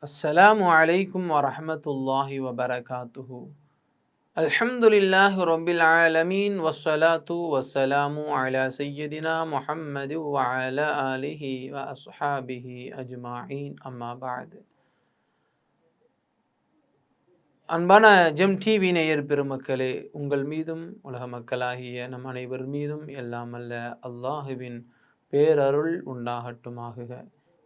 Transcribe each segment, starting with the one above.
அஸ்ஸலாமு அலைக்கும் வரஹ்மத்துல்லாஹி வபரகாத்துஹு. அல்ஹம்துலில்லாஹி ரப்பில் ஆலமீன் வஸ்ஸலாத்து வஸ்ஸலாமு அலா சய்யிதினா முஹம்மது வ அலா ஆலிஹி வ அஸ்ஹாபிஹி அஜ்மாஈன். அம்மா பஅத். அன்பான ஜெம் டிவி நேயர் பெருமக்களே, உங்கள் மீதும் உலக மக்களாகிய நம் அனைவர் மீதும் எல்லாம் அல்ல அல்லாஹுவின் பேரருள் உண்டாகட்டுமாகுக.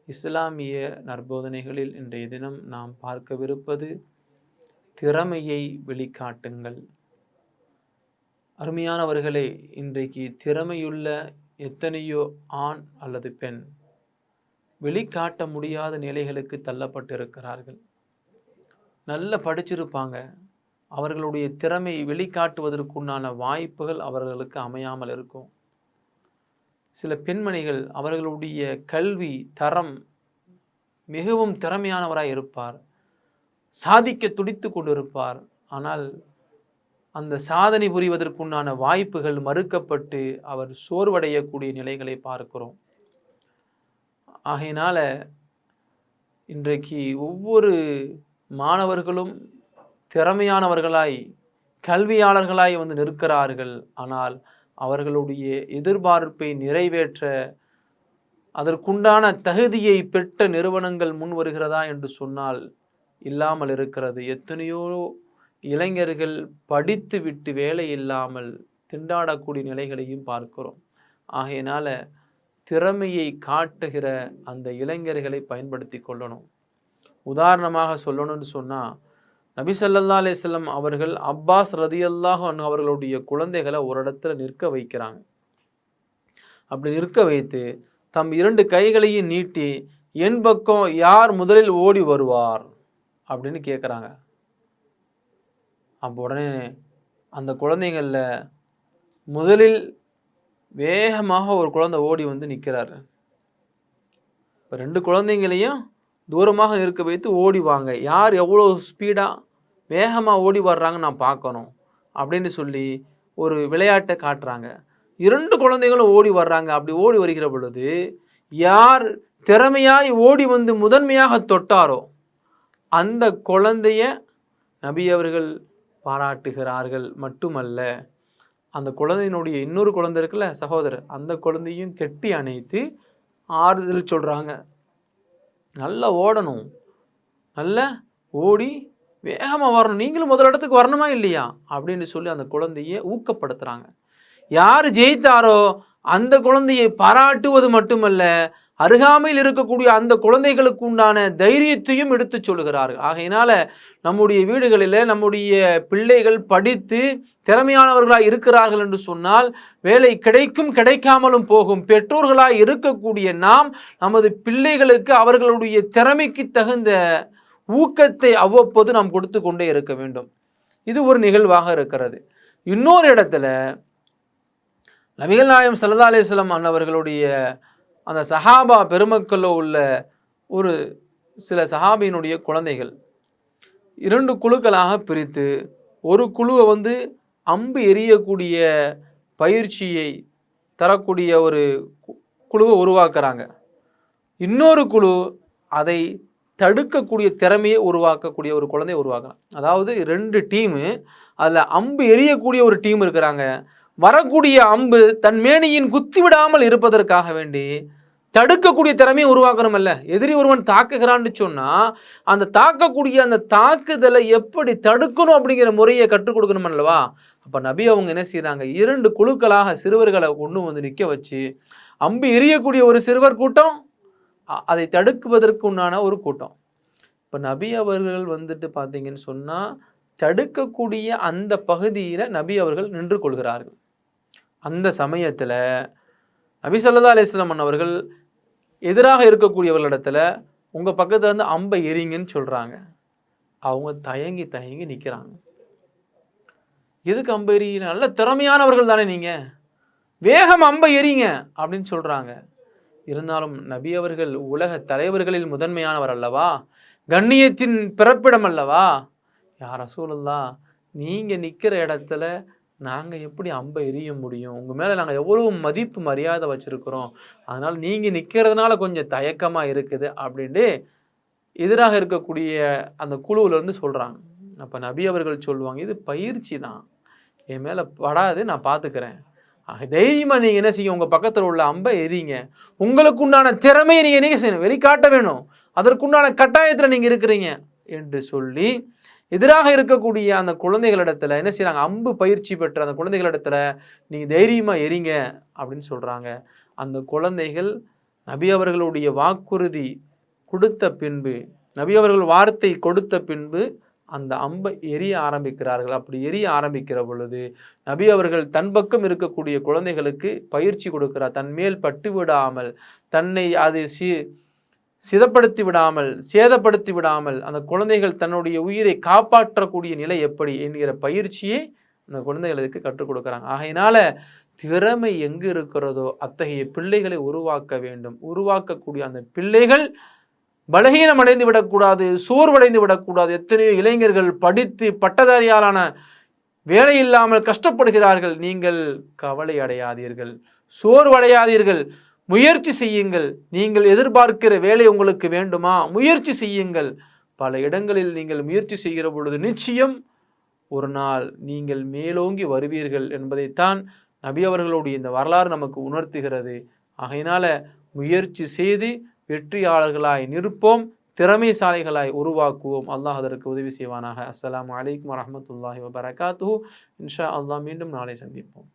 இஸ்லாமிய நற்போதனைகளில் இன்றைய தினம் நாம் பார்க்கவிருப்பது திறமையை வெளிக்காட்டுங்கள். அருமையானவர்களே, இன்றைக்கு திறமையுள்ள எத்தனையோ ஆண் அல்லது பெண் வெளிக்காட்ட முடியாத நிலைகளுக்கு தள்ளப்பட்டிருக்கிறார்கள். நல்ல படிச்சிருப்பாங்க, அவர்களுடைய திறமை வெளிக்காட்டுவதற்குண்டான வாய்ப்புகள் அவர்களுக்கு அமையாமல் இருக்கும். சில பெண்மணிகள் அவர்களுடைய கல்வி தரம் மிகவும் திறமையானவராய் இருப்பார், சாதிக்க துடித்து கொண்டிருப்பார். ஆனால் அந்த சாதனை புரிவதற்குண்டான வாய்ப்புகள் மறுக்கப்பட்டு அவர் சோர்வடையக்கூடிய நிலைகளை பார்க்கிறோம். ஆகையினால இன்றைக்கு ஒவ்வொரு மாணவர்களும் திறமையானவர்களாய் கல்வியாளர்களாய் நிற்கிறார்கள். ஆனால் அவர்களுடைய எதிர்பார்ப்பை நிறைவேற்ற அதற்குண்டான தகுதியை பெற்ற நிறுவனங்கள் முன் வருகிறதா என்று சொன்னால் இல்லாமல் இருக்கிறது. எத்தனையோ இளைஞர்கள் படித்து விட்டு வேலை இல்லாமல் திண்டாடக்கூடிய நிலைகளையும் பார்க்கிறோம். ஆகையினால திறமையை காட்டுகிற அந்த இளைஞர்களை பயன்படுத்தி கொள்ளணும். உதாரணமாக சொல்லணும்னு சொன்னால், நபி ஸல்லல்லாஹு அலைஹி வஸல்லம் அவர்கள் அப்பாஸ் ரதியல்லாஹு அன்ஹு அவர்களுடைய குழந்தைகளை ஒரு இடத்துல நிற்க வைக்கிறாங்க. அப்படி நிற்க வைத்து தம் 2 கைகளையும் நீட்டி என் பக்கம் யார் முதலில் ஓடி வருவார் அப்படின்னு கேட்குறாங்க. அப்போ உடனே அந்த குழந்தைகளில் முதலில் வேகமாக ஒரு குழந்தை ஓடி நிற்கிறாரு. இப்போ 2 குழந்தைங்களையும் தூரமாக நிற்க வைத்து ஓடி வாங்க, யார் எவ்வளோ ஸ்பீடாக வேகமாக ஓடி வர்றாங்க நான் பார்க்கணும் அப்படின்னு சொல்லி ஒரு விளையாட்டை காட்டுறாங்க. 2 குழந்தைகளும் ஓடி வர்றாங்க. அப்படி ஓடி வருகிற பொழுது யார் திறமையாய் ஓடி முதன்மையாக தொட்டாரோ அந்த குழந்தைய நபி அவர்கள் பாராட்டுகிறார்கள். மட்டுமல்ல, அந்த குழந்தையினுடைய இன்னொரு குழந்தை இருக்குல்ல, சகோதரர், அந்த குழந்தையும் கெட்டி அணைத்து ஆறுதல் சொல்கிறாங்க. நல்லா ஓடணும், நல்லா ஓடி வேகமாக வரணும், நீங்களும் முதல் இடத்துக்கு வரணுமா இல்லையா அப்படின்னு சொல்லி அந்த குழந்தையை ஊக்கப்படுத்துகிறாங்க. யார் ஜெயித்தாரோ அந்த குழந்தையை பாராட்டுவது மட்டுமல்ல, அருகாமையில் இருக்கக்கூடிய அந்த குழந்தைகளுக்கு உண்டான தைரியத்தையும் எடுத்து சொல்கிறார்கள். ஆகையினால நம்முடைய வீடுகளில் நம்முடைய பிள்ளைகள் படித்து திறமையானவர்களாக இருக்கிறார்கள் என்று சொன்னால் வேலை கிடைக்கும், கிடைக்காமலும் போகும். பெற்றோர்களாக இருக்கக்கூடிய நாம் நமது பிள்ளைகளுக்கு அவர்களுடைய திறமைக்கு தகுந்த ஊக்கத்தை அவ்வப்போது நாம் கொடுத்து கொண்டே இருக்க வேண்டும். இது ஒரு நிகழ்வாக இருக்கிறது. இன்னொரு இடத்துல நபிகள் நாயகம் ஸல்லல்லாஹு அலைஹி வஸல்லம் அன்னவர்களுடைய அந்த சஹாபா பெருமக்களில் உள்ள ஒரு சில சஹாபியினுடைய குழந்தைகள் 2 குழுக்களாக பிரித்து ஒரு குழுவை அம்பு எரியக்கூடிய பயிற்சியை தரக்கூடிய ஒரு குழுவை உருவாக்குறாங்க. இன்னொரு குழு அதை தடுக்கக்கூடிய திறமையை உருவாக்கக்கூடிய ஒரு குழந்தையை உருவாக்குறாங்க. அதாவது 2 டீமு, அதில் அம்பு எரியக்கூடிய ஒரு டீம் இருக்கிறாங்க. வரக்கூடிய அம்பு தன் மேனியின் குத்தி விடாமல் இருப்பதற்காக வேண்டி தடுக்கக்கூடிய திறமையை உருவாக்கணுமல்ல. எதிரி ஒருவன் தாக்குகிறான்னு சொன்னால் அந்த தாக்கக்கூடிய அந்த தாக்குதலை எப்படி தடுக்கணும் அப்படிங்கிற முறையை கற்றுக் கொடுக்கணும் அல்லவா. அப்போ நபி அவங்க என்ன செய்கிறாங்க, 2 குழுக்களாக சிறுவர்களை கொண்டு நிற்க வச்சு அம்பு எரியக்கூடிய ஒரு சிறுவர் கூட்டம், அதை தடுக்குவதற்கு உண்டான ஒரு கூட்டம். இப்போ நபி அவர்கள் பார்த்தீங்கன்னு சொன்னால் தடுக்கக்கூடிய அந்த பகுதியில் நபி அவர்கள் நின்று கொள்கிறார்கள். அந்த சமயத்தில் நபி ஸல்லல்லாஹு அலைஹி வஸல்லம் அவர்கள் எதிராக இருக்கக்கூடியவர்களிடத்துல உங்கள் பக்கத்தில் அம்பை எரிங்கன்னு சொல்கிறாங்க. அவங்க தயங்கி தயங்கி நிற்கிறாங்க. எதுக்கு அம்பை எறிங்க, நல்ல திறமையானவர்கள் தானே நீங்கள், வேகம் அம்பை எறிங்க அப்படின்னு சொல்கிறாங்க. இருந்தாலும் நபி அவர்கள் உலக தலைவர்களில் முதன்மையானவர் அல்லவா, கண்ணியத்தின் பிறப்பிடம் அல்லவா. யா ரசூலுல்லாஹ், நீங்கள் நிற்கிற இடத்துல நாங்கள் எப்படி அம்பை எறிய முடியும், உங்கள் மேலே நாங்கள் எவ்வளோ மதிப்பு மரியாதை வச்சுருக்கிறோம், அதனால் நீங்கள் நிற்கிறதுனால கொஞ்சம் தயக்கமாக இருக்குது அப்படின்ட்டு எதிராக இருக்கக்கூடிய அந்த குழுவிலேருந்து சொல்கிறாங்க. அப்போ நபி அவர்கள் சொல்லுவாங்க, இது பயிற்சி தான், என் மேலே படாது, நான் பார்த்துக்கிறேன். தைரியமாக நீங்கள் என்ன செய்யும், உங்கள் பக்கத்தில் உள்ள அம்பை எறிங்க. உங்களுக்கு உண்டான திறமையை நீங்கள் என்ன செய்யணும், வெளிக்காட்ட வேணும். அதற்குண்டான கட்டாயத்தில் நீங்கள் இருக்கிறீங்க என்று சொல்லி எதிராக இருக்கக்கூடிய அந்த குழந்தைகளிடத்தில் என்ன செய்கிறாங்க, அம்பு பயிற்சி பெற்ற அந்த குழந்தைகளிடத்தில் நீங்கள் தைரியமாக எறிங்க அப்படின்னு சொல்கிறாங்க. அந்த குழந்தைகள் நபி அவர்களுடைய வாக்குறுதி கொடுத்த பின்பு, நபி அவர்கள் வார்த்தை கொடுத்த பின்பு அந்த அம்பை எரிய ஆரம்பிக்கிறார்கள். அப்படி எரிய ஆரம்பிக்கிற பொழுது நபி அவர்கள் தன் பக்கம் இருக்கக்கூடிய குழந்தைகளுக்கு பயிற்சி கொடுக்கிறார். தன் மேல் பட்டு விடாமல், தன்னை அது சிதப்படுத்தி விடாமல், சேதப்படுத்தி விடாமல், அந்த குழந்தைகள் தன்னுடைய உயிரை காப்பாற்றக்கூடிய நிலை எப்படி என்கிற பயிற்சியை அந்த குழந்தைகளுக்கு கற்றுக் கொடுக்குறாங்க. ஆகையினால திறமை எங்கு இருக்கிறதோ அத்தகைய பிள்ளைகளை உருவாக்க வேண்டும். உருவாக்கக்கூடிய அந்த பிள்ளைகள் பலகீனம் அடைந்து விடக்கூடாது, சோர்வடைந்து விடக்கூடாது. எத்தனையோ இளைஞர்கள் படித்து பட்டதாரியாலான வேலை இல்லாமல் கஷ்டப்படுகிறார்கள். நீங்கள் கவலை அடையாதீர்கள், சோர்வடையாதீர்கள், முயற்சி செய்யுங்கள். நீங்கள் எதிர்பார்க்கிற வேலை உங்களுக்கு வேண்டுமா, முயற்சி செய்யுங்கள். பல இடங்களில் நீங்கள் முயற்சி செய்கிற பொழுது நிச்சயம் ஒரு நாள் நீங்கள் மேலோங்கி வருவீர்கள் என்பதைத்தான் நபி அவர்களுடைய இந்த வரலாறு நமக்கு உணர்த்துகிறது. ஆகையினால முயற்சி செய்து வெற்றியாளர்களாய் நிற்போம், திறமைசாலிகளாய் உருவாக்குவோம். அல்லாஹ் அதற்கு உதவி செய்வானாக. அஸ்ஸலாமு அலைக்கும் வரஹ்மத்துல்லாஹி வபரகாத்துஹு. இன்ஷா அல்லாஹ் மீண்டும் நாளை சந்திப்போம்.